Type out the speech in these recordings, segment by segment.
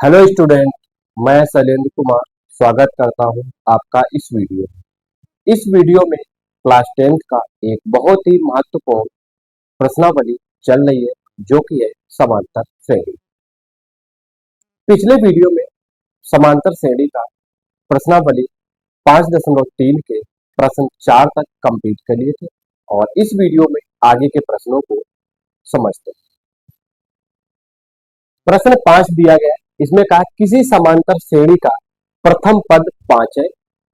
Hello student. मैं शैलेंद्र कुमार स्वागत करता हूं आपका इस वीडियो में क्लास 10th का एक बहुत ही महत्वपूर्ण प्रश्नावली चल रही है जो कि है समांतर श्रेणी। पिछले वीडियो में समांतर श्रेणी का प्रश्नावली 5.3 के प्रश्न 4 तक कंप्लीट कर लिए थे और इस वीडियो में आगे के प्रश्नों को समझते हैं। प्रश्न 5 दिया गया है, इसमें कहा किसी समांतर श्रेणी का प्रथम पद 5 है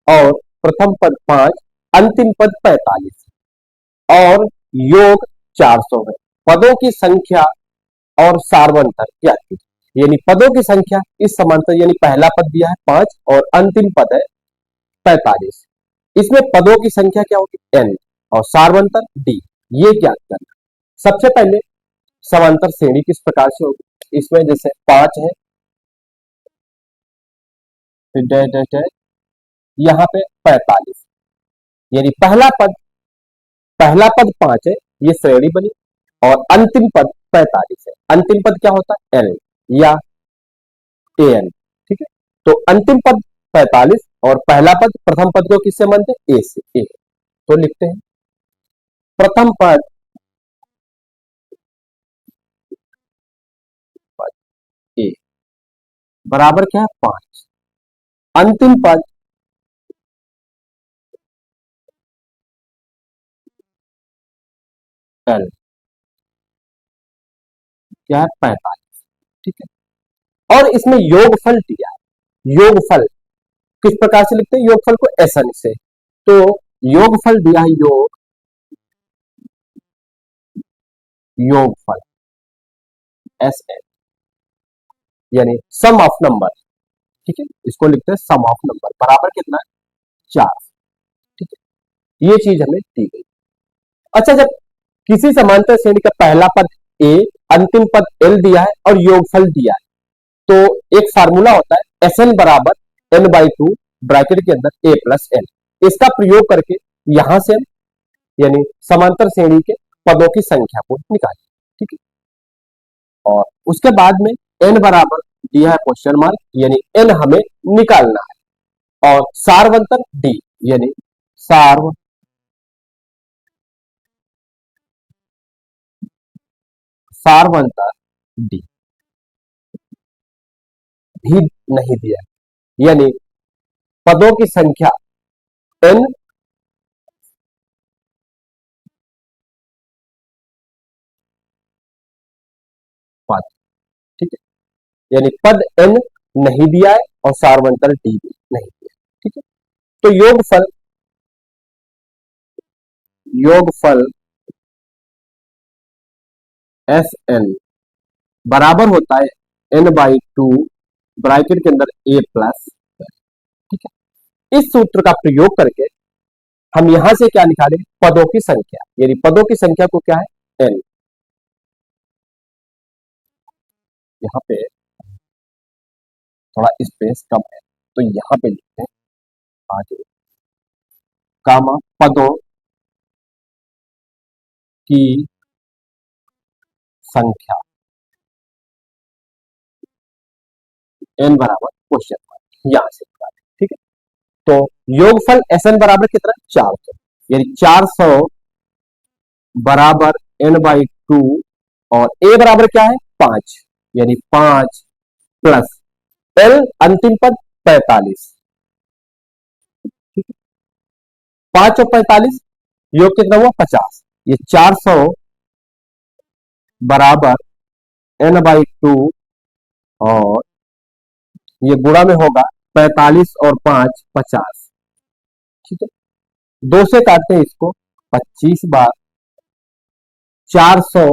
और प्रथम पद 5, अंतिम पद 45 और योग 400 है। पदों की संख्या और सार्वंतर ज्ञात कीजिए। यानी पदों की संख्या इस समांतर यानी पहला पद दिया है 5 और अंतिम पद है 45। इसमें पदों की संख्या क्या होगी n और सार्वंतर d, ये ज्ञात करना। सबसे पहले समांतर श्रेणी किस प्रकार से होगी, इसमें जैसे 5 है, फिर डैश डैश डैश, यहाँ पे 45, यानी पहला पद 5 है, ये श्रेणी बनी और अंतिम पद 45 है। अंतिम पद क्या होता है एल या एन, ठीक है। तो अंतिम पद 45 और पहला पद प्रथम पद को किससे मानते हैं, ए से। ए तो लिखते हैं प्रथम पद ए बराबर क्या है 5, अंतिम पद एल क्या है 45, ठीक है। और इसमें योगफल दिया है। योगफल किस प्रकार से लिखते हैं, योगफल को एसन से। तो योगफल दिया है योगफल एस एन, यानी सम ऑफ नंबर, ठीक है। इसको लिखते हैं सम ऑफ नंबर बराबर कितना है 4, ठीक है। ये चीज हमें दी गई। अच्छा, जब किसी समांतर श्रेणी का पहला पद ए, अंतिम पद एल दिया है और योगफल दिया है, तो एक फार्मूला होता है एस एन बराबर n/2 ब्रैकेट के अंदर a प्लस एन। इसका प्रयोग करके यहां से हम यानी समांतर श्रेणी के पदों की संख्या को निकालें, ठीक है। और उसके बाद में n बराबर दिया है क्वेश्चन मार्क, यानी n हमें निकालना है और सार्वंतर d, यानी सार्वंतर d भी नहीं दिया, यानी पदों की संख्या n पद, ठीक है। यानी पद n नहीं दिया है और सार्वंतर d भी नहीं दिया, ठीक है। तो योगफल एस एन बराबर होता है n/2 ब्रैकेट के अंदर a प्लस, ठीक है। इस सूत्र का प्रयोग करके हम यहां से क्या निकालें, पदों की संख्या, यानी पदों की संख्या को क्या है n। यहाँ पे थोड़ा स्पेस कम है तो यहाँ पे लिखते हैं आगे कामा पदों की संख्या n बराबर क्वेश्चन मार्क, यहां से निकालें, ठीक है। तो योगफल एस एन बराबर कितना 400, यानी 400 बराबर n/2 और a बराबर क्या है 5, यानी 5 प्लस एल अंतिम पद 45, ठीक है। 5 और 45 योग कितना हुआ 50, ये 400 बराबर n/2 और ये गुणा में होगा 45 और 5 50, ठीक है। 2 से काटते हैं इसको, 25 बार 400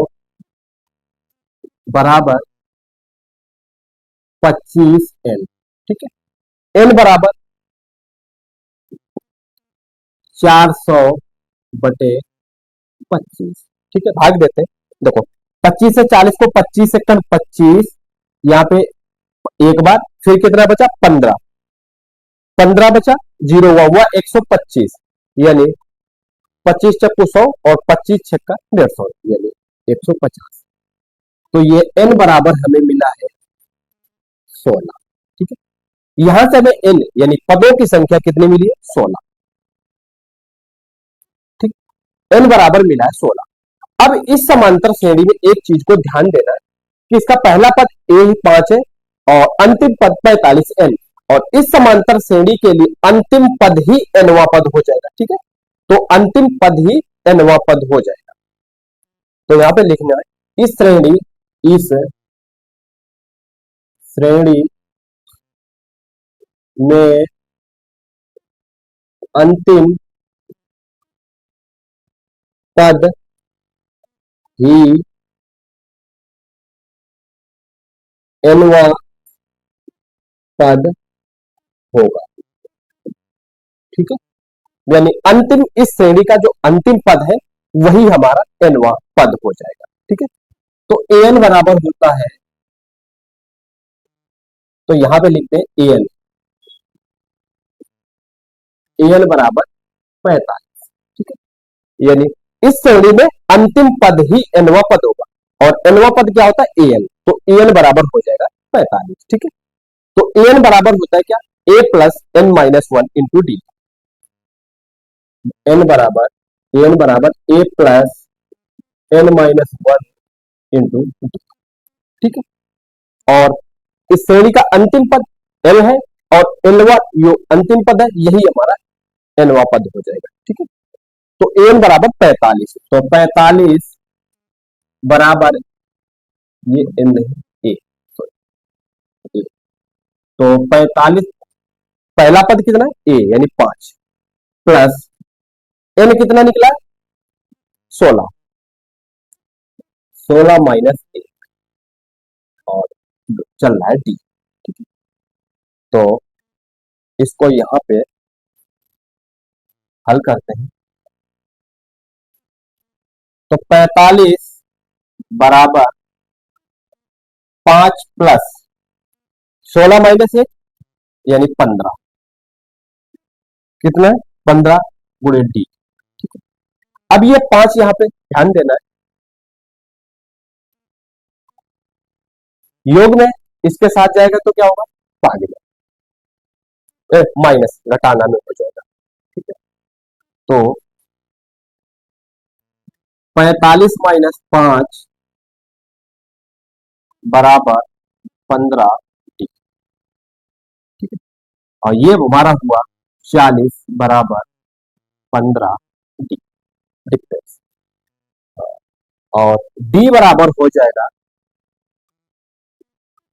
बराबर 25 एन, ठीक है। एन बराबर 400 बटे 25, ठीक है। भाग देते हैं, देखो 25 से 40 को 25 से कट 25, यहाँ पे एक बार, फिर कितना बचा 15, 15 बचा, जीरो हुआ 125, यानी 25 चक्कू 100 और 25 छक्का 150, यानी 150। तो ये n बराबर हमें मिला है 16। ठीक है, यहां से हमें n यानी पदों की संख्या कितनी मिली है? 16। ठीक, n बराबर मिला है 16। अब इस समांतर श्रेणी में एक चीज को ध्यान देना है कि इसका पहला पद a ही 5 है और अंतिम पद 45n, और इस समांतर श्रेणी के लिए अंतिम पद ही nवां पद हो जाएगा। ठीक है, तो अंतिम पद ही nवां पद हो जाएगा। तो यहां पे लिखना है इस श्रेणी में अंतिम पद ही nवां पद होगा। ठीक है, यानी अंतिम इस श्रेणी का जो अंतिम पद है वही हमारा nवां पद हो जाएगा। ठीक है, तो an बराबर होता है, तो यहां पे लिखते हैं an बराबर 45। ठीक है, यानी इस श्रेणी में अंतिम पद ही nवां पद होगा, और nवां पद क्या होता है? an, तो an बराबर हो जाएगा 45। ठीक है, तो an बराबर होता है क्या? a plus n minus 1 into D. an बराबर a plus n minus 1 into D. ठीक है, और इस श्रेणी का अंतिम पद n है, और nवा जो अंतिम पद है यही हमारा nवा पद हो जाएगा। ठीक है, तो an बराबर 45, तो 45 बराबर ये n नहीं a, सॉरी, तो 45 पहला पद कितना है? a यानी 5 प्लस n कितना निकला? 16, 16 माइनस 1, और चल रहा है डी। ठीक है, तो इसको यहां पे हल करते हैं, तो 45 बराबर 5 प्लस 16 माइनस 1 यानी 15, कितना है? 15 गुणे डी। ठीक है, अब ये 5 यहां पे ध्यान देना है, योग में इसके साथ जाएगा तो क्या होगा? भाग में माइनस घटाना में हो जाएगा। ठीक है, तो 45 माइनस 5 बराबर 15 डी। ठीक है, और ये हमारा हुआ 40 बराबर 15 डी डिफरेंस, और डी बराबर हो जाएगा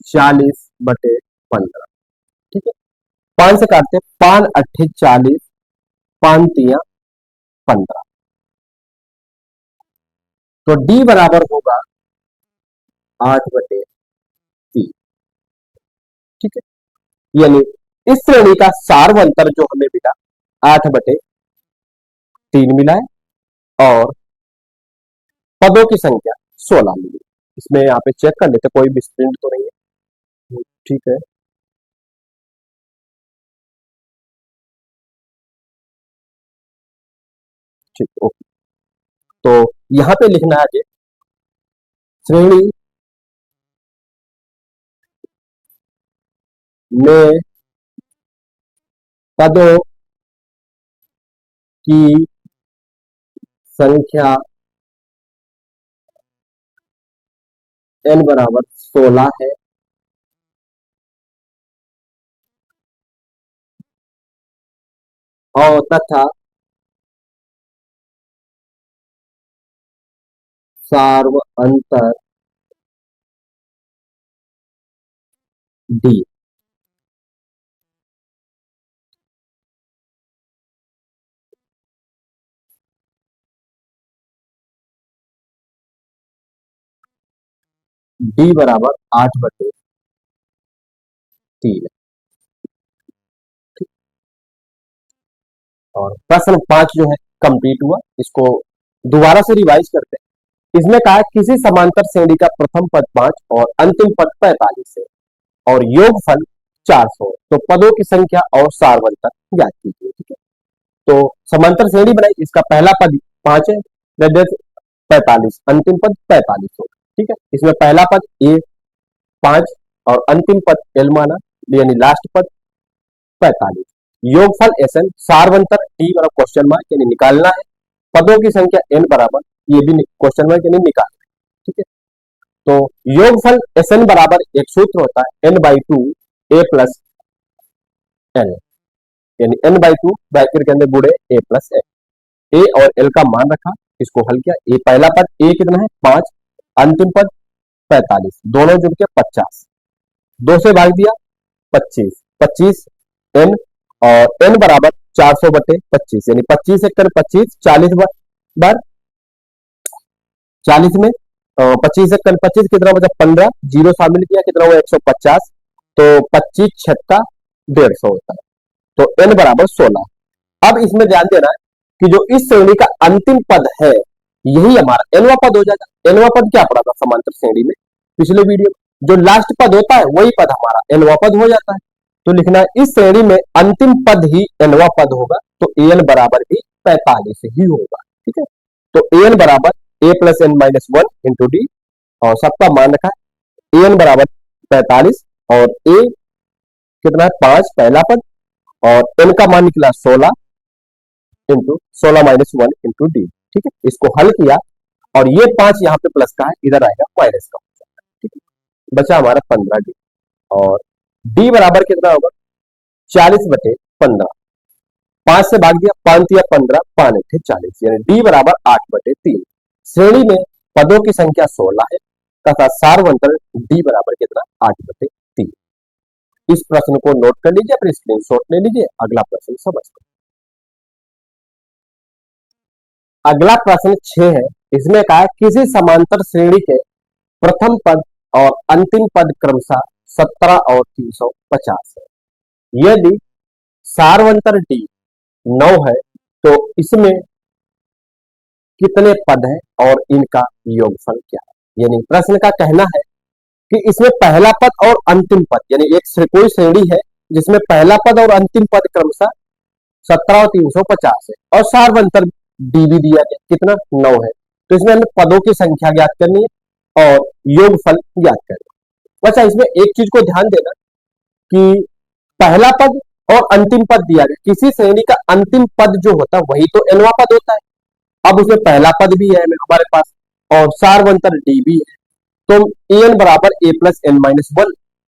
40/15। ठीक है, 5 से काटते, 5 अट्ठे 40, 5 तिया 15, तो डी बराबर होगा 8/3। ठीक है, यानी इस श्रेणी का सार्वंतर जो हमें मिला 8/3 मिला है, और पदों की संख्या 16 मिली। इसमें यहाँ पे चेक कर लेते कोई मिसप्रिंट तो नहीं है। ठीक है, ठीक, ओके, तो यहां पे लिखना है आगे श्रेणी में पदों की संख्या n बराबर 16 है, और तथा सार्वअंतर डी। डी बराबर 8/3। और प्रश्न 5 जो है कंप्लीट हुआ, इसको दोबारा से रिवाइज करते हैं। इसमें कहा किसी समांतर श्रेणी का प्रथम पद 5 और अंतिम पद 45 है, और योगफल 400, तो पदों की संख्या और सार्वंतर ज्ञात कीजिए। ठीक है, तो समांतर श्रेणी बनाई, इसका पहला पद 5 है, 45, अंतिम पद 45 होगा। ठीक है, इसमें पहला पद ए 5, और अंतिम पद एल माना, यानी लास्ट पद 45। योगफल Sn सारवंतर डी बराबर क्वेश्चन मार्क यानी निकालना है, पदों की संख्या n बराबर, ये भी क्वेश्चन मार्क यानी निकालना है। ठीक है, तो योगफल Sn बराबर एक सूत्र होता है n/2 a प्लस n, यानी n/2 ब्रैकेट के अंदर गुणे a प्लस n। ए और एल का मान रखा, इसको हल किया। ए पहला पद ए कितना है 5, अंतिम पद 45, दोनों जुड़ के 50, 2 से भाग दिया 25, 25 एन, और एन बराबर 400/25, यानी 25 एक कर 25, 40 बार 40 में 25 एक कर 25 कितना बचा 15, जीरो शामिल किया कितना हुआ 150, तो 25 छक्का 150 होता है, तो एन बराबर 16। अब इसमें ध्यान देना है कि जो इस श्रेणी का अंतिम पद है यही हमारा एनवा पद हो जाएगा। एनवा पद क्या पढ़ा था समांतर श्रेणी में पिछले वीडियो में, जो लास्ट पद होता है वही पद हमारा एनवा पद हो जाता है। तो लिखना है इस श्रेणी में अंतिम पद ही एनवा पद होगा, तो एन बराबर भी 45 ही होगा। ठीक है, तो एन बराबर A plus N minus 1 into D, और सबका मान रखा है एन बराबर 45, और ए कितना है 5 पहला पद, और एन का मान निकला 16 इंटू 16 माइनस 1 इंटू डी। ठीक है, इसको हल किया, और ये 5 यहाँ पे प्लस का है, इधर आएगा माइनस का। ठीक है, बचा हमारा 15 डी, और डी बराबर कितना होगा 40/15, 5 से भाग दिया 5 दिया 15, 5 थे 40, यानी डी बराबर 8/3। श्रेणी में पदों की संख्या 16 है तथा सारवंतर डी बराबर कितना 8/3। इस प्रश्न को नोट कर लीजिए, अपनी स्क्रीनशॉट ले लीजिए। अगला प्रश्न समझते हैं। अगला प्रश्न 6 है, इसमें कहा है किसी समांतर श्रेणी के प्रथम पद और अंतिम पद क्रमशः 17 और 350 है। यदि सारवंतर डी 9 है तो इसमें कितने पद हैं और इनका योगफल क्या है। यानी प्रश्न का कहना है कि इसमें पहला पद और अंतिम पद, यानी एक कोई श्रेणी है जिसमें पहला पद और अंतिम पद क्रमशः 17 और 350 है, और सारवंतर डी भी दिया गया कितना 9 है, तो इसमें हमें पदों की संख्या ज्ञात करनी है और योगफल ज्ञात करना है। अच्छा, इसमें एक चीज को ध्यान देना कि पहला पद और अंतिम पद दिया गया, किसी श्रेणी का अंतिम पद जो होता है वही तो एनवा पद होता है। अब उसमें पहला पद भी है हमारे पास और सारवंतर डी भी है, तो एन बराबर A plus N minus 1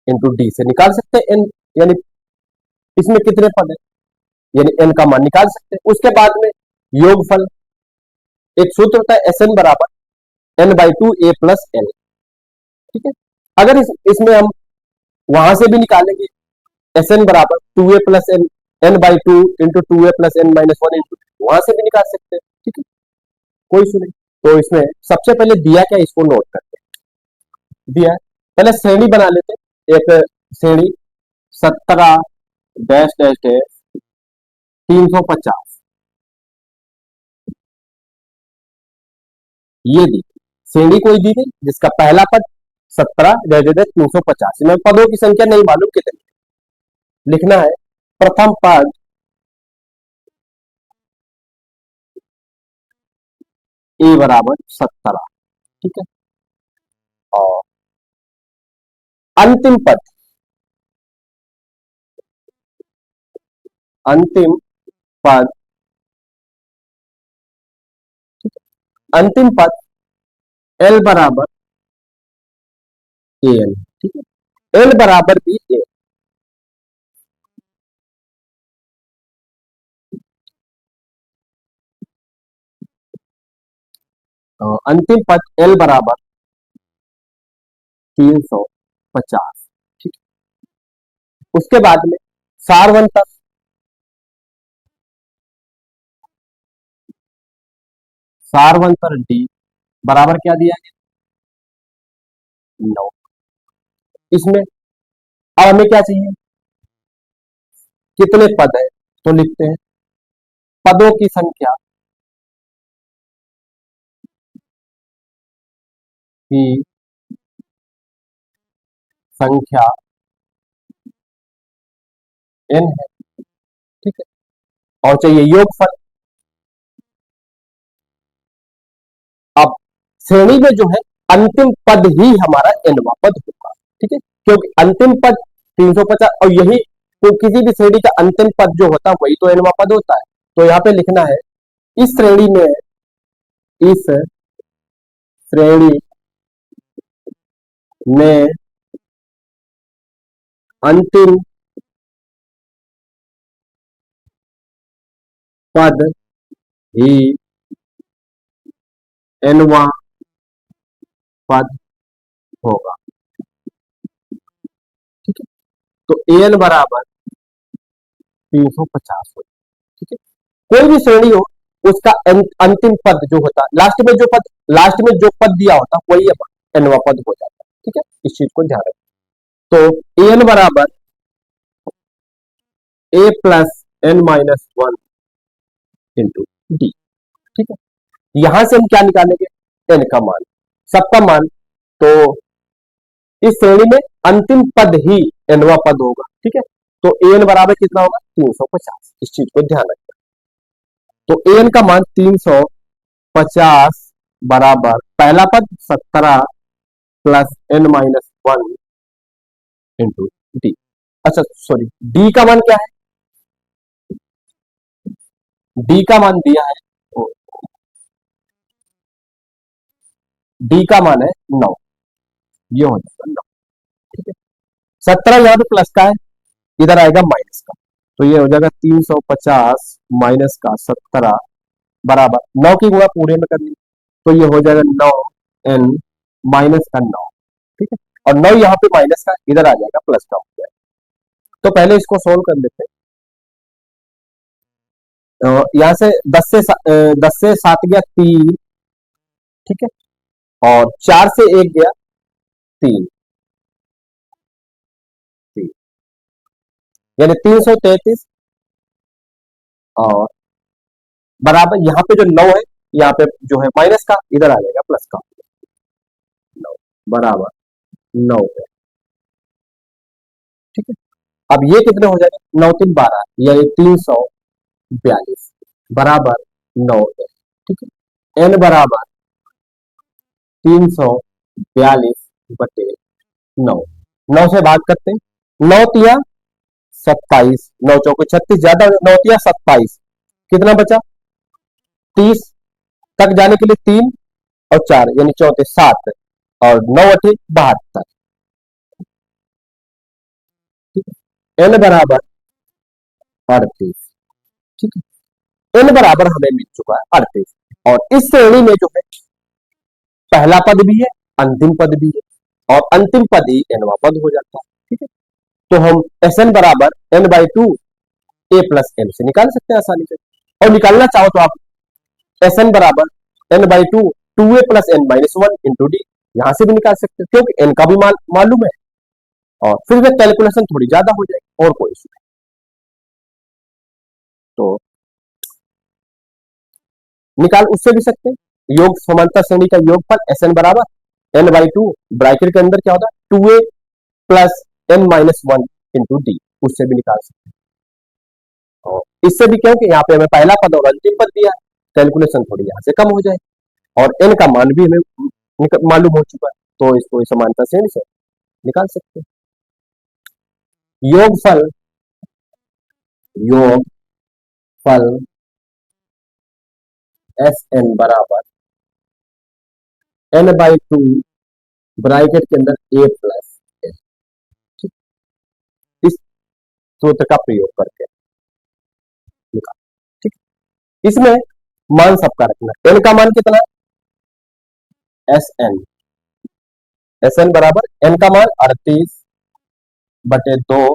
into D से निकाल सकते हैं एन, यानी इसमें कितने पद है, यानी एन का मान निकाल सकते हैं। उसके बाद में योगफल, एक सूत्र होता है एस एन बराबर n/2 a प्लस एन। ठीक है, अगर इसमें हम वहां से भी निकालेंगे एस एन बराबर 2a plus N, n/2 into 2a plus N minus 1 into, वहां से भी निकाल सकते हैं। ठीक है, कोई सुने, तो इसमें सबसे पहले दिया क्या इसको नोट करते हैं। दिया पहले श्रेणी बना लेते हैं, एक श्रेणी 17 डैश डैश डैश 350, ये दी श्रेणी कोई दी गई जिसका पहला पद 17 डैश डैश 350, में पदों की संख्या नहीं मालूम कितनी, लिखना है प्रथम पद ए बराबर 17। ठीक है, और अंतिम पद, अंतिम पद, अंतिम पद एल बराबर ए एल। ठीक है, एल बराबर भी ए, अंतिम पद एल बराबर 350। ठीक है, उसके बाद में सारवंतर, सारवंतर डी बराबर क्या दिया गया 9। इसमें अब हमें क्या चाहिए, कितने पद है, तो लिखते हैं पदों की संख्या की संख्या n है। ठीक है, और चाहिए योगफल। अब श्रेणी में जो है अंतिम पद ही हमारा nवा पद होगा। ठीक है, क्योंकि अंतिम पद 350, और यही तो किसी भी श्रेणी का अंतिम पद जो होता है वही तो nवां पद होता है। तो यहाँ पे लिखना है इस श्रेणी में, इस श्रेणी में अंतिम पद ही nवां पद होगा। ठीक है, तो an बराबर 350 हो। ठीक है, कोई भी श्रेणी हो उसका अंतिम पद जो होता है, लास्ट में जो पद दिया होता है वही nवां पद हो जाता है। ठीक है, इस चीज को ध्यान रखें। तो an बराबर a plus n minus one into D. ठीक है, यहां से हम क्या निकालेंगे, n का मान, सबका मान। तो इस श्रेणी में अंतिम पद ही nवां पद होगा। ठीक है, तो an बराबर कितना होगा, 350। इस चीज को ध्यान रखें। तो an का मान 350 बराबर पहला पद 17 plus n minus one into D. अच्छा सॉरी, डी का मान क्या है, डी का मान दिया है, डी का मान है 9। ये हो जाएगा 9। ठीक है, 17 यहाँ पे प्लस का है, इधर आएगा माइनस का। तो ये हो जाएगा 350 माइनस का 17 बराबर 9 की गुणा पूरे में करनी, तो ये हो जाएगा 9n माइनस का 9। ठीक है, और 9 यहाँ पे माइनस का, इधर आ जाएगा प्लस का हो जाएगा। तो पहले इसको सोल्व कर लेते हैं। यहाँ से 10 से 7 गया 3। ठीक है, और 4 से 1 गया 3, 3 यानी 333, और बराबर यहाँ पे जो 9 है, यहाँ पे जो है माइनस का, इधर आ जाएगा प्लस का। 9 बराबर 9 है। ठीक है, अब ये कितने हो जाएगा, 9 3 12 यानी 342 बराबर 9 है। ठीक है, n बराबर 342 बटे 9, 9 से भाग करते हैं, 9 तिया 27, 9 चौको 36, ज्यादा 9 तिया 27, कितना बचा 30, तक जाने के लिए 3 और 4 यानी चौथे 7, और 9 अठे 72। ठीक है, n बराबर 38। ठीक है, n बराबर हमें मिल चुका है 38, और इस श्रेणी में जो है पहला पद भी है, अंतिम पद भी है, और अंतिम पद ही nवां पद हो जाता है। ठीक है, तो हम Sn बराबर n/2 a प्लस n से निकाल सकते हैं आसानी से, और निकालना चाहो तो आप Sn बराबर n/2 2a plus n minus one into D, यहां से भी निकाल सकते हैं क्योंकि n का भी मालूम है, और फिर भी कैलकुलेशन थोड़ी ज्यादा हो जाएगी, और कोई इशू नहीं। तो निकाल उससे भी सकते हैं, योग समांतर श्रेणी का योगफल Sn बराबर n/2, ब्रैकेट के अंदर क्या होता है 2a plus n minus one into D, उससे भी निकाल सकते हैं। और इससे भी क्योंकि यहाँ पे हमें पहला पद और अंतिम पद दिया है, कैलकुलेशन थोड़ी यहाँ से कम हो जाए, और n का मान भी हमें मालूम हो चुका है, तो इसको समांतर श्रेणी से निकाल सकते हैं। योगफल, योगफल Sn बराबर n/2 ब्रैकेट के अंदर a प्लस n, इस सूत्र का प्रयोग करके निकाल। ठीक, इसमें मान सबका रखना, n का मान कितना है Sn, Sn बराबर n का मान 38 बटे 2,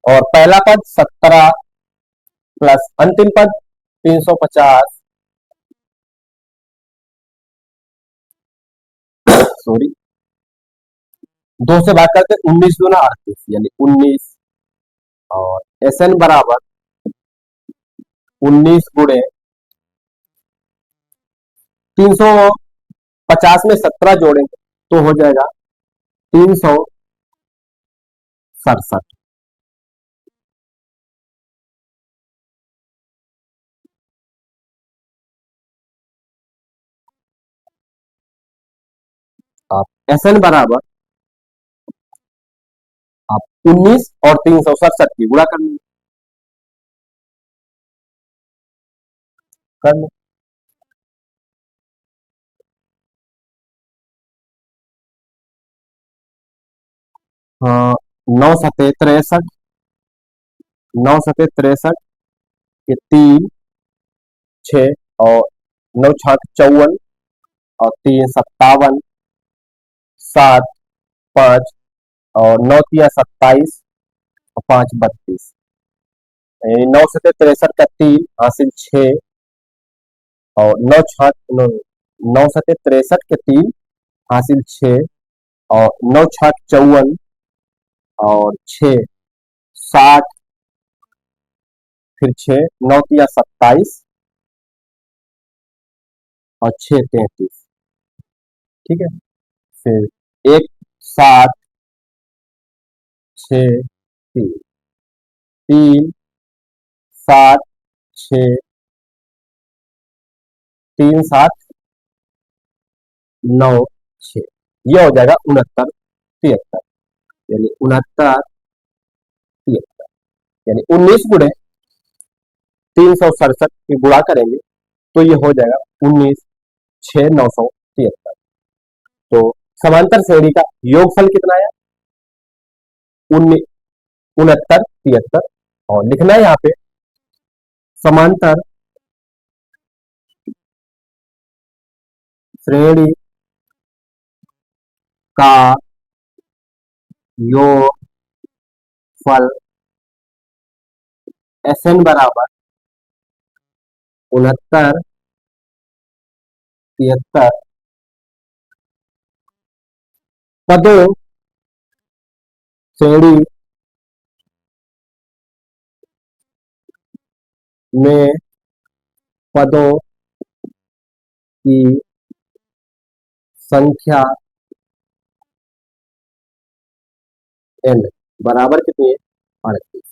और पहला पद 17 प्लस अंतिम पद 350, सॉरी 2 से भाग करके 19 दूना 38 यानी 19, और Sn बराबर 19 गुणे 350 में 17 जोड़ेंगे तो हो जाएगा 367। आप Sn बराबर आप 19 और 367 की गुणा कर लीजिए, कर लो। हाँ, 9 सते 63, 9 सते 63 के 3 6 और 9 6 54 और 3 57 7 5 और 9 3 27 और 5 32। 9 सते 63 का 3 हासिल 6 और 9 सते 63 के 3 हासिल 6 और 9 6 54 और 6 60, फिर 6 9 3 27 और 6 33। ठीक है, फिर 1 7 6 3 3 7 6 3 7 9 6, ये हो जाएगा 69 73, यानी 69 73, यानी 19 गुणे 367 की गुणा करेंगे तो ये हो जाएगा 19 6 973। तो समांतर श्रेणी का योगफल कितना है? 69 73। और लिखना है यहाँ पे समांतर श्रेणी का योगफल SN बराबर 69 73 पदों श्रेणी में पदों की संख्या n बराबर कितनी है? 38।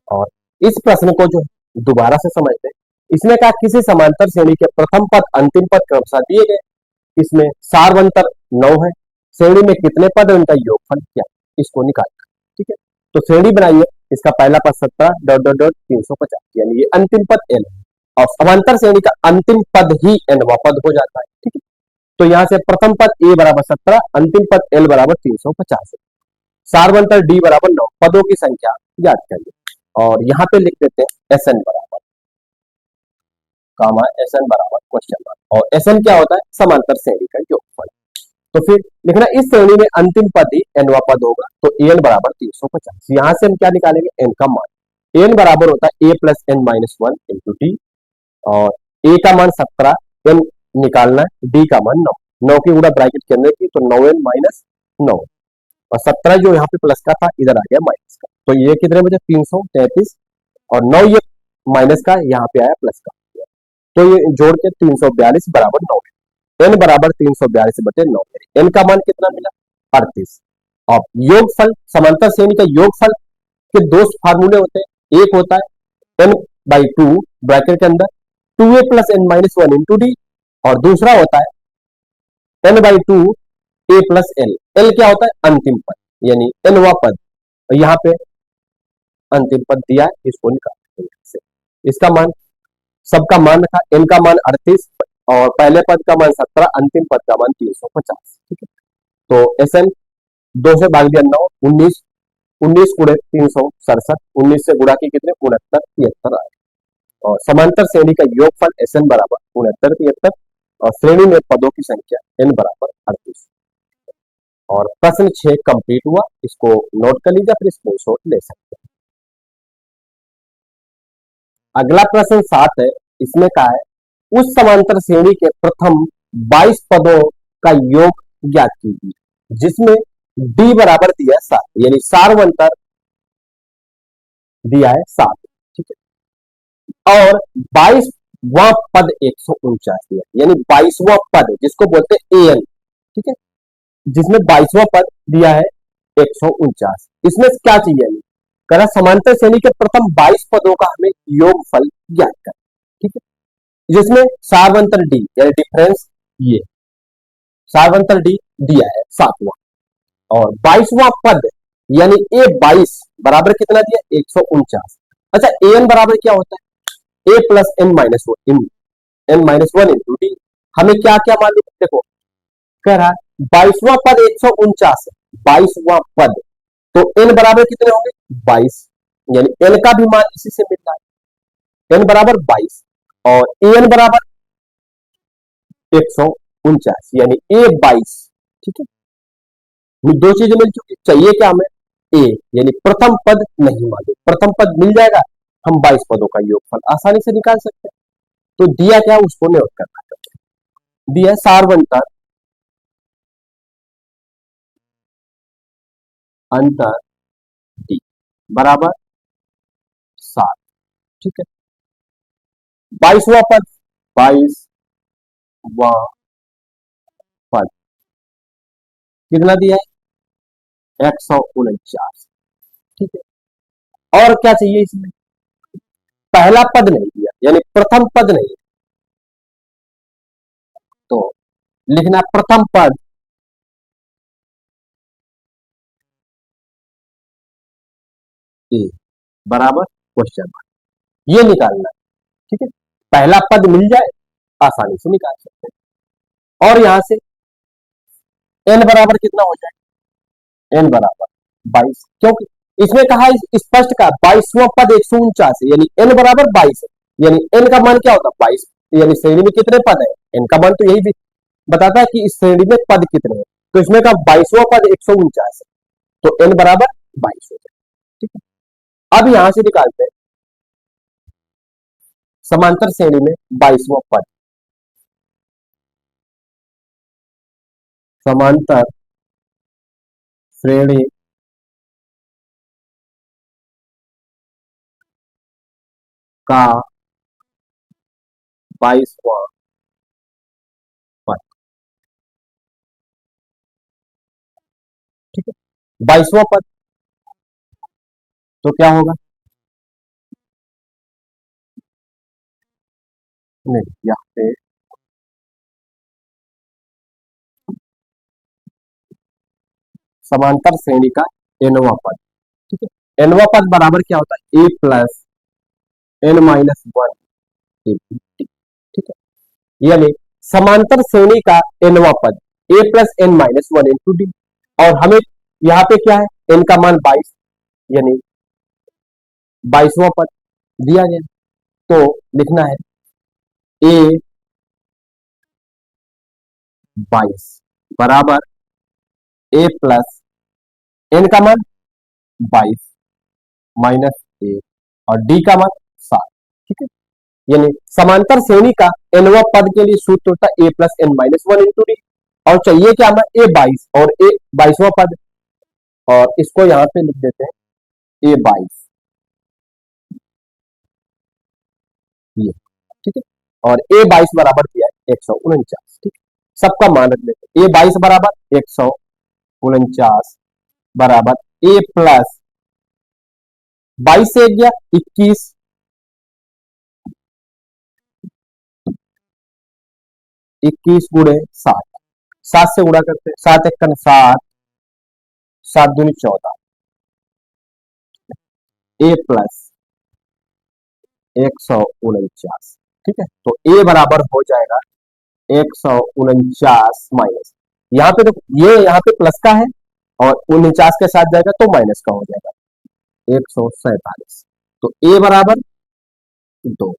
और इस प्रश्न को जो दोबारा से समझते हैं, इसने कहा किसी समांतर श्रेणी के प्रथम पद अंतिम पद क्रमशः दिए गए, इसमें सारवंतर 9 है, श्रेणी में कितने पद है उनका योगफल क्या, इसको निकालना। ठीक है, तो श्रेणी बनाइए, इसका पहला पद 17 डॉट डॉट डॉट 350, यानी ये अंतिम पद n है, और समांतर श्रेणी का अंतिम पद ही nवा पद हो जाता है। ठीक है, तो यहां से प्रथम पद a बराबर 17, अंतिम पद l बराबर 350 है, सारवंतर d बराबर 9, पदों की संख्या याद करिए। और यहां पे लिख देते हैं SN बराबर कामा SN बराबर क्वेश्चन मार्क, और SN क्या होता है? समांतर श्रेणी का योगफल। तो फिर लिखना इस श्रेणी में अंतिम पद ही nवा पद होगा, तो an बराबर 350। यहां से हम क्या निकालेंगे? n का मान। n बराबर होता है a plus n minus 1 into D, और a का मान 17, n निकालना है, d का मान 9, 9 की गुणा ब्रैकेट के अंदर की तो 9n माइनस 9, और 17 जो यहाँ पे प्लस का था इधर आ गया माइनस का, तो ये कितने बचे? 333, और 9 ये माइनस का यहाँ पे आया प्लस का, तो ये जोड़ के 342 बराबर 9 है। n बराबर 342 बटे 9, n का मान कितना मिला? 38। अब योगफल, समांतर श्रेणी का योगफल के दो फार्मूले होते हैं, एक होता है n बाई 2 ब्रैकेट के अंदर 2a plus n minus 1 into D, और दूसरा होता है n by 2 a plus l। l क्या होता है? अंतिम पद, यानी nवा पद, यहाँ पे अंतिम पद दिया है, इसको निकाल, इसका मान, सबका मान रखा, n का मान 38 और पहले पद का मान 17, अंतिम पद का मान 350। ठीक है, तो SN 2 से भाग दिया 9, 19, 19 गुणे 367, 19 से गुणा की कितने? 69 73 आए। और समांतर श्रेणी का योगफल SN बराबर 69 73, और श्रेणी में पदों की संख्या n बराबर 38। और प्रश्न 6 कंप्लीट हुआ, इसको नोट कर लीजिए, फिर स्क्रीनशॉट ले सकते हैं। अगला प्रश्न 7 है, इसमें कहा है उस समांतर श्रेणी के प्रथम 22 पदों का योग ज्ञात कीजिए, जिसमें d बराबर दिया है 7, यानी सारवंतर दिया है 7। ठीक है, और 22वां पद 149 दिया, यानी 22वां पद जिसको बोलते हैं an। ठीक है, जिसमें 22वां पद दिया है 149, इसमें क्या चाहिए? करा समांतर श्रेणी के प्रथम 22 पदों का हमें योगफल ज्ञात कर। ठीक है, जिसमें सारवंतर डी यानी डिफरेंस ये, सार्वंतर डी दिया है 7वां। और 22वां पद यानी A22 बराबर कितना दिया 149। अच्छा an बराबर क्या होता है a plus N minus one N minus one into D. हमें क्या क्या मान लिया देखो कह रहा है 22वां पद 149 है 22वां पद तो n बराबर कितने होंगे 22 यानी n का भी मान इसी से मिल रहा है n बराबर 22 और an बराबर 149 यानी A22। ठीक है दो चीजें मिल चुकी चाहिए क्या हमें a यानी प्रथम पद नहीं मालूम प्रथम पद मिल जाएगा हम 22 पदों का योगफल आसानी से निकाल सकते हैं। तो दिया क्या उसको नोट करना है दिया सार्वंतर अंतर डी बराबर 7। ठीक है 22वां पद 22वां पद कितना दिया है 149। ठीक है और क्या चाहिए इसमें पहला पद नहीं दिया यानी प्रथम पद नहीं तो लिखना प्रथम पद ए बराबर क्वेश्चन मार्क ये निकालना है। ठीक है पहला पद मिल जाए आसानी से निकाल सकते हैं और यहां से n बराबर कितना हो जाए n बराबर 22 क्योंकि इसमें कहा स्पष्ट का 22वां पद 149 है यानी n बराबर 22 है यानी n का मान क्या होता है 22 यानी श्रेणी में कितने पद है n का मान तो यही भी बताता है कि इस श्रेणी में पद कितने हैं तो इसमें का 22वां पद 149 है तो n बराबर 22 हो जाए। ठीक है अब यहां से निकालते हैं समांतर श्रेणी में 22वां पद समांतर श्रेणी का 22वां पद। ठीक है 22वां पद तो क्या होगा नहीं यहाँ पे समांतर श्रेणी का nवां पद। ठीक है nवां पद बराबर क्या होता है a plus N minus one. ठीक है यानी समांतर श्रेणी का nवां पद a plus N minus one into D और हमें यहाँ पे क्या है n का मान 22 यानी 22वां पद दिया गया तो लिखना है a 22 बराबर a प्लस एन का मान 22 माइनस ए और डी का मान 7। ठीक है यानी समांतर श्रेणी का nवां पद के लिए सूत्र होता है a plus N minus one into D और चाहिए क्या हमें A22 और A22वां पद और इसको यहां पे लिख देते हैं A22 ये। ठीक है और A22 बराबर दिया है 149। ठीक है सबका मान रख लेते हैं A22 बराबर 149 बराबर a प्लस 22 से गया 21 21 गुणे 7 7 से गुणा करते हैं 7 एक 7 7 दूनी 14 a प्लस 149। ठीक है तो a बराबर हो जाएगा 149 माइनस यहाँ पे देखो ये यहाँ पे प्लस का है और 49 के साथ जाएगा तो माइनस का हो जाएगा 147। तो a बराबर 2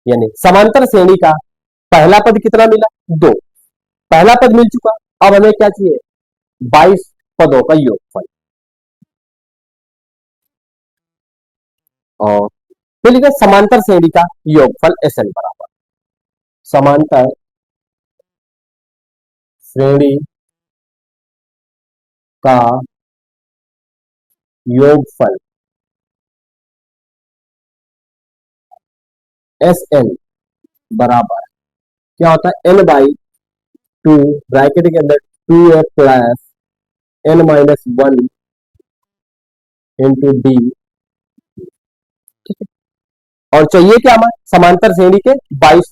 यानी समांतर श्रेणी का पहला पद कितना मिला 2 पहला पद मिल चुका अब हमें क्या चाहिए 22 पदों का योगफल और फिर लिखा समांतर श्रेणी का योगफल SN बराबर समांतर श्रेणी का योगफल SN बराबर क्या होता है n/2 ब्रैकेट के अंदर 2a plus n minus one into D. ठीक है और चाहिए क्या हमें समांतर श्रेणी के 22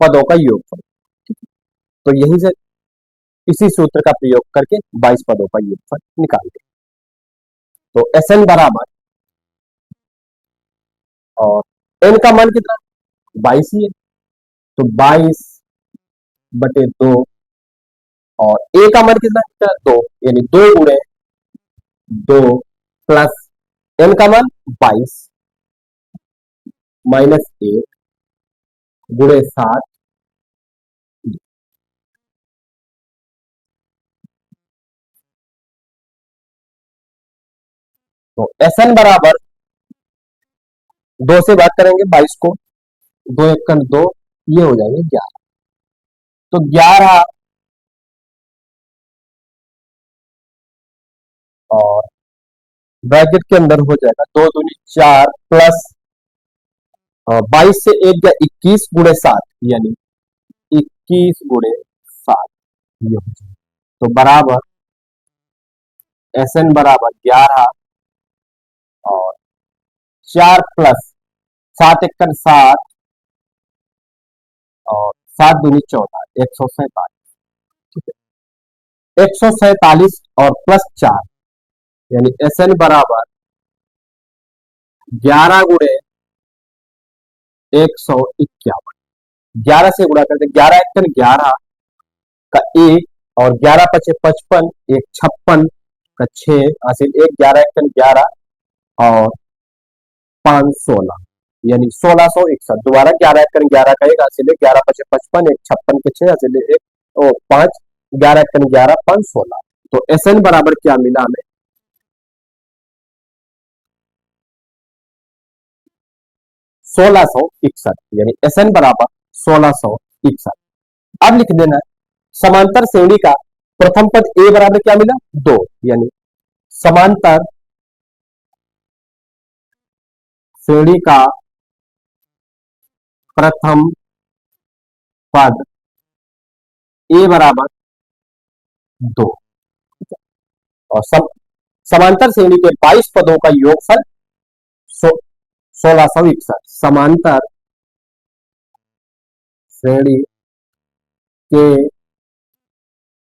पदों का योगफल। ठीक है तो यही से इसी सूत्र का प्रयोग करके 22 पदों का योगफल निकाल दें। तो Sn बराबर, और n का मान कितना 22 ही है, तो 22/2, और a का मान कितना है 2, यानी 2 गुणे 2 प्लस n का मान 22 माइनस 1 गुणे 7। तो Sn बराबर 2 से बात करेंगे 22 को, 2 1 2, ये हो जाएंगे 11। तो 11 और ब्रैकेट के अंदर हो जाएगा 2 दूनी 4 प्लस 22 से 1 गया 21 गुणे 7, यानी 21 गुणे 7, ये हो जाएगा। तो बराबर Sn बराबर 11 और 4 प्लस 7 1 7, और 7 दूनी 14, 147, ठीक है, 147 और प्लस 4, यानी Sn बराबर 11 गुणे 151। 11 से गुणा करते, 11 1 11 का 1, और 11 पचे 55, 1 56 का 6 हासिल 1, 11 1 11 और 5 16, यानी 1661। दोबारा 11 1 11 का 1 हासिल 11 पचे 55, 1 56 के 6 हासिल 1 और 5, 11 1 11 5 16। तो Sn बराबर क्या मिला हमें 1661, यानी Sn बराबर 1661। अब लिख देना है समांतर श्रेणी का प्रथम पद a बराबर क्या मिला 2, यानी समांतर श्रेणी का प्रथम पद a बराबर 2, और समांतर श्रेणी के 22 पदों का योगफल 1661। समांतर श्रेणी के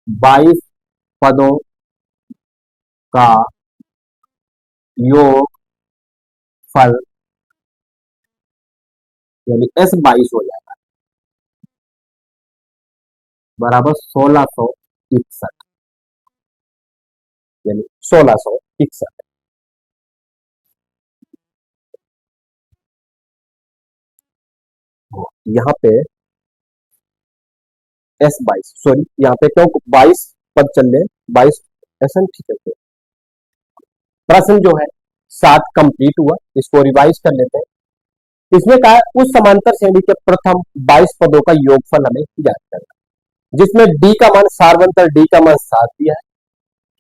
22 पदों का योगफल, यानी S22 हो जाएगा, बराबर 1661, यानी 1661। यहां पे S22, सॉरी यहाँ पे क्यों 22 पद चल रहे, 22 Sn, ठीक है। तो प्रश्न जो है 7 कंप्लीट हुआ, इसको रिवाइज कर लेते हैं। इसमें कहा उस समांतर श्रेणी के प्रथम 22 पदों का योगफल हमें ज्ञात करना, जिसमें d का मान सार्वंतर d का मान 7 दिया है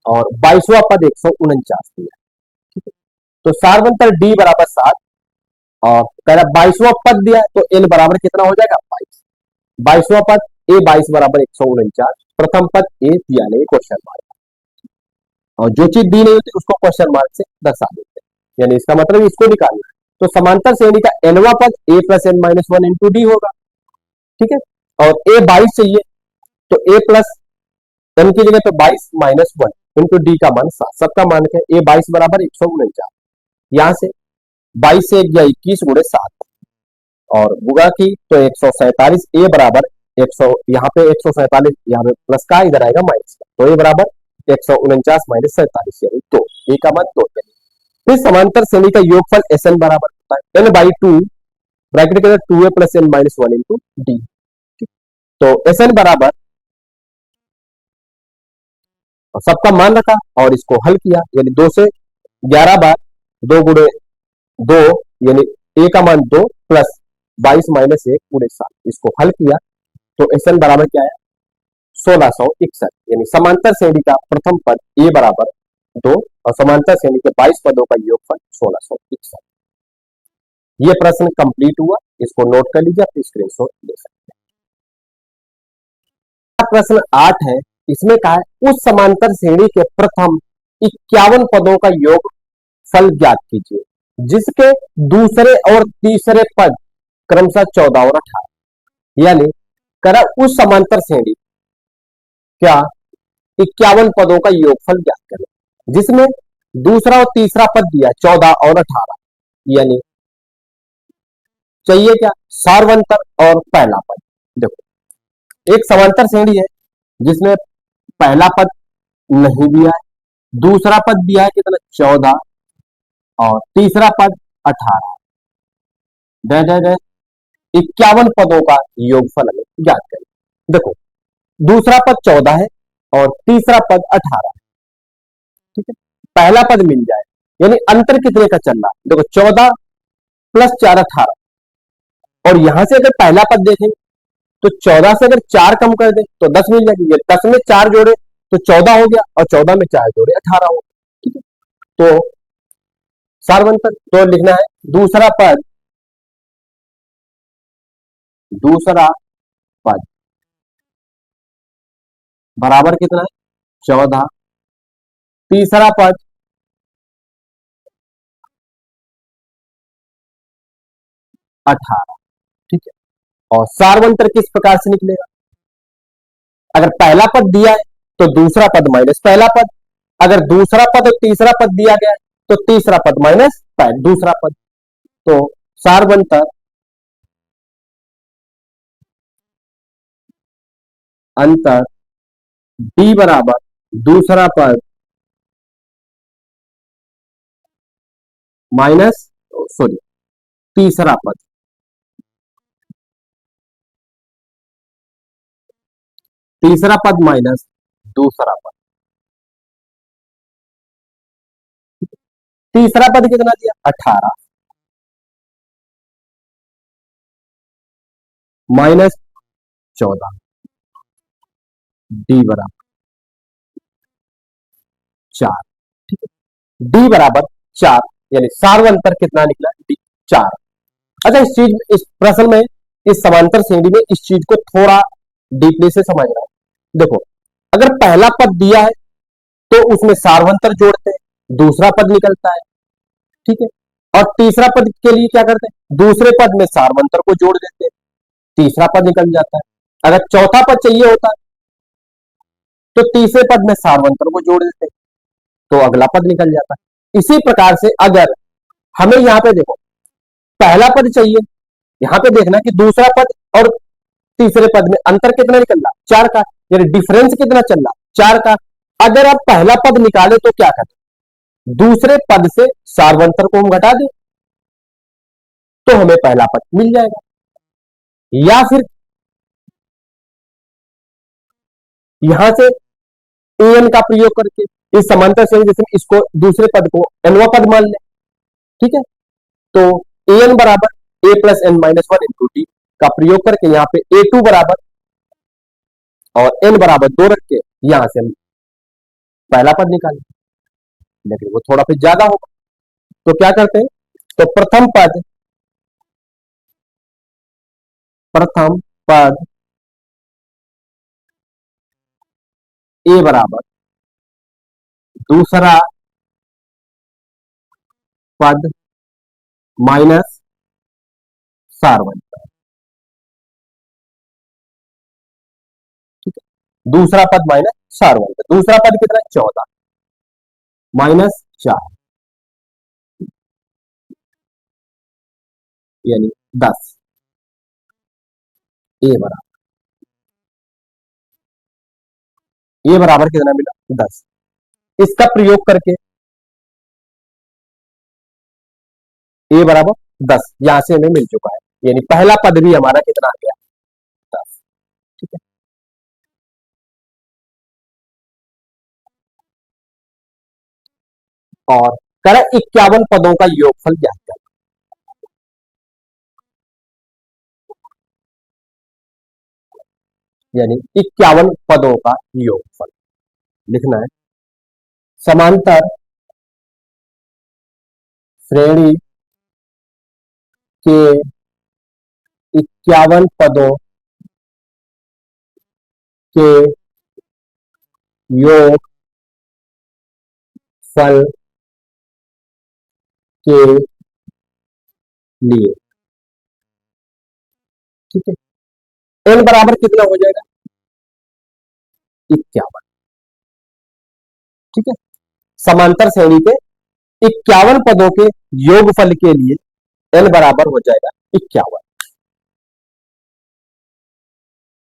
और 22वां पद 149 दिया है, ठीक है। तो सार्वंतर d बराबर 7 और कह रहा 22वां पद दिया है, तो n बराबर कितना हो जाएगा 22। 22वां पद a 22 बराबर 149, प्रथम पद a दिया नहीं क्वेश्चन मार्क, और जो चीज दी नहीं होती उसको क्वेश्चन मार्क से दर्शा देते हैं, यानी इसका मतलब इसको निकालना है। तो समांतर श्रेणी का nवां पद a plus n minus 1 into D होगा, ठीक है। और a 22 चाहिए, तो a प्लस n की जगह पे 22 माइनस 1 इंटू डी का मान 7, सबका मान है a 22 बराबर 149। यहां से 22 से 1 गया 21 गुणे 7, और गुणा की तो 147, a बराबर 100, यहाँ पे 147, यहाँ पे प्लस का इधर आएगा माइनस का, तो a बराबर 149 माइनस 47, यानी 2, a का मान 2। फिर समांतर श्रेणी का योगफल Sn बराबर होता है n/2 ब्रैकेट के अंदर 2a plus n minus 1 into D. तो Sn बराबर, सबका मान रखा और इसको हल किया, यानी 2 से 11 बार 2 गुणे 2, यानी a का मान 2 प्लस 22 माइनस 1 गुणे 7, इसको हल किया तो Sn बराबर क्या है 1661, यानी समांतर श्रेणी का प्रथम पद a बराबर 2 और समांतर श्रेणी के 22 पदों का योगफल 1661। ये प्रश्न कंप्लीट हुआ, इसको नोट कर लीजिए, आप स्क्रीनशॉट ले सकते हैं। प्रश्न 8 है, इसमें कहा है उस समांतर श्रेणी के प्रथम 51 पदों का योगफल ज्ञात कीजिए, जिसके दूसरे और तीसरे पद क्रमशः 14 और 18, यानी करा उस समांतर श्रेणी क्या 51 पदों का योगफल ज्ञात करें, जिसमें दूसरा और तीसरा पद दिया 14 और 18, यानी चाहिए क्या, सार्वंतर और पहला पद। देखो एक समांतर श्रेणी है जिसमें पहला पद नहीं दिया है, दूसरा पद दिया है कितना 14 और तीसरा पद 18, दे 51 पदों का योगफल हमें ज्ञात करें। देखो दूसरा पद 14 है और तीसरा पद 18 है, ठीक है, पहला पद मिल जाए, यानी अंतर कितने का चल रहा है, देखो 14 प्लस 4 18, और यहां से अगर पहला पद देखें तो 14 से अगर 4 कम कर दे तो 10 मिल जाएगी, 10 में 4 जोड़े तो 14 हो गया और 14 में 4 जोड़े 18 हो गया, ठीक है। तो सार्वंतर तो लिखना है दूसरा पद, दूसरा पद बराबर कितना है 14, तीसरा पद 18, ठीक है। और सार्वंतर किस प्रकार से निकलेगा, अगर पहला पद दिया है तो दूसरा पद माइनस पहला पद, अगर दूसरा पद और तीसरा पद दिया गया है तो तीसरा पद माइनस दूसरा पद, तो सार्वंतर अंतर डी बराबर दूसरा पद माइनस, सॉरी, तीसरा पद, तीसरा पद माइनस दूसरा पद, तीसरा पद कितना दिया 18 माइनस 14, डी बराबर 4, ठीक है, डी बराबर 4, यानी सार्वंतर कितना निकला डी 4। अच्छा इस प्रश्न में, इस समांतर श्रेणी में इस चीज को थोड़ा डीपली से समझना है। देखो अगर पहला पद दिया है तो उसमें सार्वंतर जोड़ते हैं, दूसरा पद निकलता है, ठीक है, और तीसरा पद के लिए क्या करते हैं, दूसरे पद में सार्वंतर को जोड़ देते हैं, तीसरा पद निकल जाता है। अगर चौथा पद चाहिए होता है तो तीसरे पद में सार्वंतर को जोड़ देते हैं, तो अगला पद निकल जाता है। इसी प्रकार से अगर हमें यहां पे देखो पहला पद चाहिए, यहां पे देखना कि दूसरा पद और तीसरे पद में अंतर कितना निकल रहा 4 का, यानी डिफरेंस कितना चल रहा 4 का। अगर आप पहला पद निकाले तो क्या करें, दूसरे पद से सार्वंतर को हम घटा दें तो हमें पहला पद मिल जाएगा, या फिर यहां से एन का प्रयोग करके इस समांतर श्रेणी जैसे इसको दूसरे पद को एनवा पद मान ले, ठीक है, तो एन बराबर A plus N minus one into T का प्रयोग करके यहाँ पे ए टू बराबर और एन बराबर 2 रख के यहां से हम पहला पद निकालें, लेकिन वो थोड़ा फिर ज्यादा होगा, तो क्या करते हैं, तो प्रथम पद ए बराबर दूसरा पद माइनस सार्वंतर, ठीक है, दूसरा पद माइनस सार्वंतर, दूसरा पद कितना 14 माइनस 4 यानी 10, ए बराबर, ए बराबर कितना मिला 10, इसका प्रयोग करके ए बराबर 10 यहां से हमें मिल चुका है, यानी पहला पद भी हमारा कितना आ गया 10, ठीक है। और करें 51 पदों का योगफल ज्ञात करें, यानी 51 पदों का योगफल लिखना है, समांतर श्रेणी के 51 पदों के योगफल के लिए, ठीक है, एन बराबर कितना हो जाएगा 51, ठीक है। समांतर श्रेणी के 51 पदों के योगफल के लिए n बराबर हो जाएगा 51।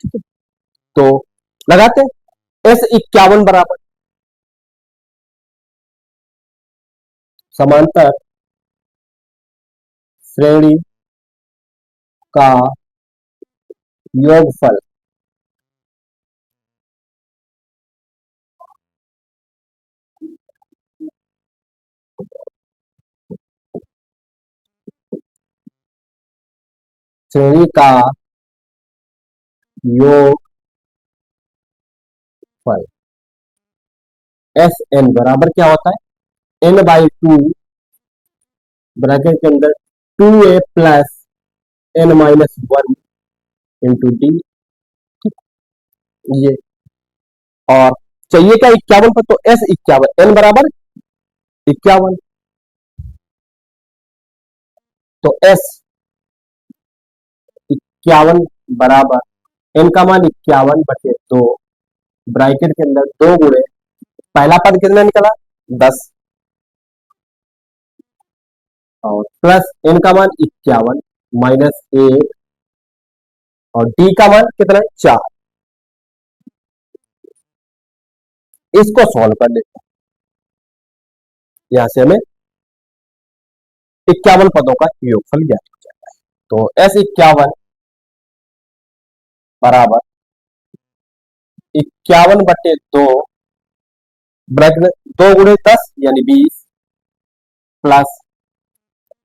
ठीक है, तो लगाते हैं S51 बराबर समांतर श्रेणी का योगफल श्रेणी का योगफल एस एन बराबर क्या होता है n/2 ब्रैकेट के अंदर 2a plus n-1 into D. ये और चाहिए क्या 51 पर, तो S51 n बराबर 51, तो S51 बराबर n का मान 51/2 ब्रैकेट के अंदर 2 गुणे पहला पद कितना निकला 10 और प्लस n का मान 51 माइनस 1 और d का मान कितना है 4। इसको सॉल्व कर लेते हैं, यहां से हमें 51 पदों का योगफल ज्ञात हो जाता है। तो S51 बराबर 51/2 ब्रैकेट 2 गुणे 10 यानी 20 प्लस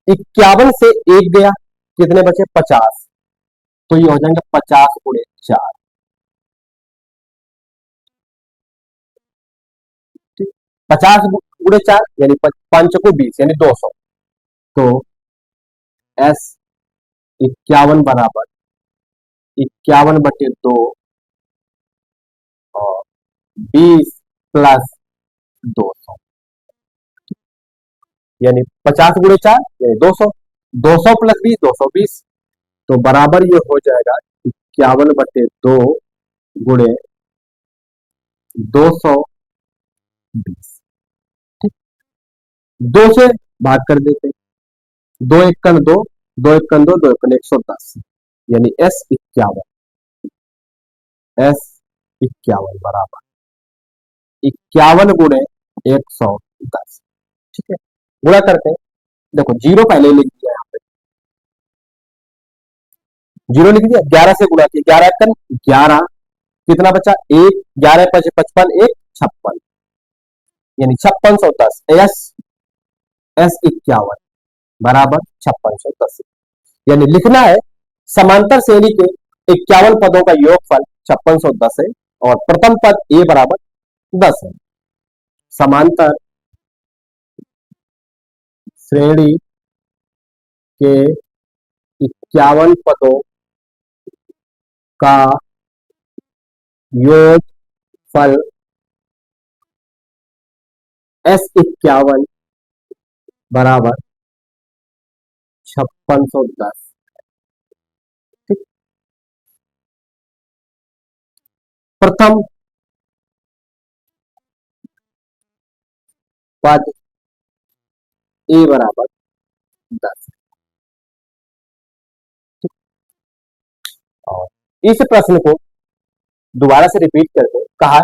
51 से 1 गया कितने बचे 50, तो ये हो जाएंगे 50 गुणे 4। 50 गुणे 4 यानी 5 को 20 यानी 200। तो S51 बराबर 51/2 और 20 प्लस 200 यानी 50 गुणे 4 यानी 200, 200 प्लस 20 220, तो बराबर ये हो जाएगा 51/2 गुणे 220। ठीक, 2 से भाग कर देते हैं, 2 एकन 2, 2 एकन 2, 2 एकन 110 यानी S51 बराबर 51 गुणे 110। ठीक है, गुणा करते हैं, देखो जीरो पहले लिख दिया, यहाँ पे जीरो लिख दिया, 11 से गुणा किया, 11 एकन 11, कितना बचा 1, 11 5 55, 1 56 यानी 5610। S51 बराबर 5610 यानी लिखना है समांतर श्रेणी के 51 पदों का योगफल 5610 है और प्रथम पद ए बराबर 10 है। समांतर श्रेणी के 51 पदों का योगफल S51 बराबर 5610। ठीक, प्रथम पद ए बराबर 10। और इस प्रश्न को दोबारा से रिपीट करके कहा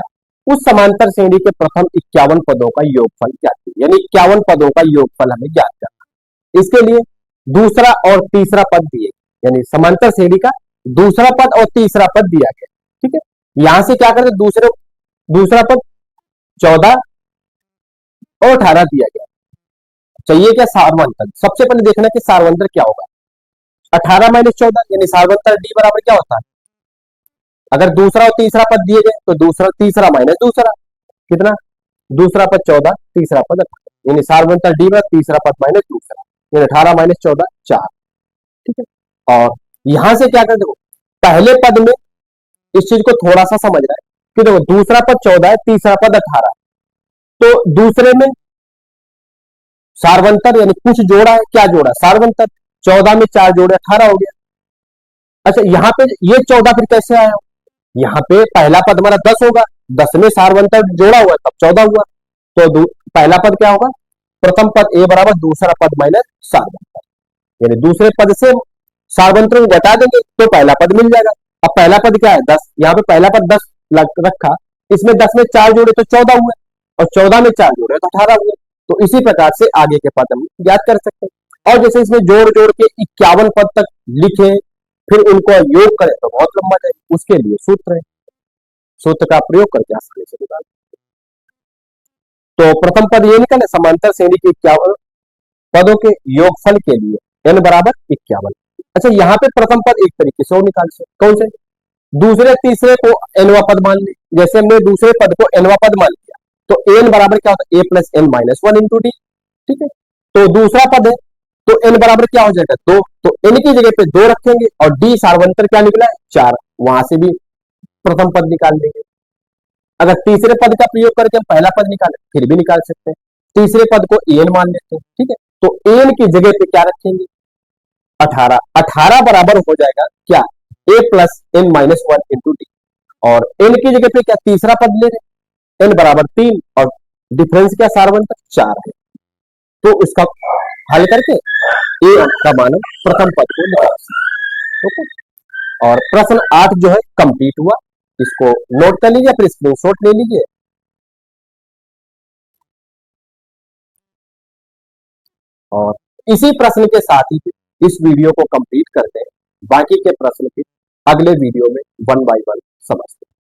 उस समांतर श्रेणी के प्रथम 51 पदों का योगफल ज्ञात कीजिए, यानी 51 पदों का योगफल हमें ज्ञात करना। इसके लिए दूसरा और तीसरा पद दिए, यानी समांतर श्रेणी का दूसरा पद और तीसरा पद दिया गया। ठीक है, यहां से क्या करते दूसरा पद 14 और 18 दिया गया, चाहिए क्या सारवंतर। सबसे पहले देखना कि सारवंतर क्या होगा, 18 माइनस 14 यानी सारवंतर डी बराबर क्या होता है, अगर दूसरा और तीसरा पद दिए गए तो दूसरा तीसरा माइनस दूसरा, कितना दूसरा पद 14 तीसरा पद 18 यानी सारवंतर डी बराबर तीसरा पद माइनस दूसरा यानी 18 माइनस 14 4। ठीक है, और यहां से क्या कर देखो पहले पद में इस चीज को थोड़ा सा समझ रहा है कि देखो दूसरा पद 14 है तीसरा पद 18, तो दूसरे में सारवंतर यानी कुछ जोड़ा है, क्या जोड़ा सारवंतर, 14 में 4 जोड़े 18 हो गया। अच्छा यहाँ पे ये 14 फिर कैसे आया, यहाँ पे पहला पद हमारा 10 होगा, 10 में सारवंतर जोड़ा हुआ तब 14 हुआ, तो पहला पद क्या होगा, प्रथम पद ए बराबर दूसरा पद माइनस सार्वंतर, यानी दूसरे पद से सार्वंत्र को घटा देंगे तो पहला पद मिल जाएगा। अब पहला पद क्या है 10, यहाँ पे पहला पद 10 रखा, इसमें 10 में 4 जोड़े तो 14 हुए, और 14 में 4 जोड़े तो 18 हुए। तो इसी प्रकार से आगे के पद हम याद कर सकते हैं। और जैसे इसमें जोड़ जोड़ के 51 पद तक लिखे, फिर उनको योग करें तो बहुत लंबा जाएगा, उसके लिए सूत्र है, सूत्र का प्रयोग करके आसानी से निकाल। तो प्रथम पद ये निकले, समांतर श्रेणी के 51 पदों के योगफल के लिए n बराबर 51। अच्छा, यहाँ पे प्रथम पद एक तरीके से और निकाल सकते, कौन से, दूसरे तीसरे को nवा पद मान ले, जैसे हमने दूसरे पद को nवा पद मान लिया तो n बराबर क्या होता है a plus N minus one into D, ठीक है। तो दूसरा पद है तो n बराबर क्या हो जाएगा 2, तो n की जगह पे 2 रखेंगे और d सार्वंतर क्या निकला है 4, वहां से भी प्रथम पद निकाल लेंगे। अगर तीसरे पद का प्रयोग करके हम पहला पद निकालें फिर भी निकाल सकते हैं, तीसरे पद को एन मान लेते हैं, ठीक है। तो एन की जगह पे क्या रखेंगे 18, 18 बराबर हो जाएगा क्या a plus N minus one into D, और n की जगह पे क्या तीसरा पद ले रहे, n बराबर 3 और डिफरेंस क्या सार्वंतर 4 है, तो इसका हल करके a का मान प्रथम पद को निकाल सकते, ओके। और प्रश्न 8 जो है कंप्लीट हुआ, इसको नोट कर लीजिए, फिर स्क्रीनशॉट ले लीजिए। और इसी प्रश्न के साथ ही इस वीडियो को कंप्लीट करते हैं, बाकी के प्रश्न फिर अगले वीडियो में वन बाय वन समझते हैं।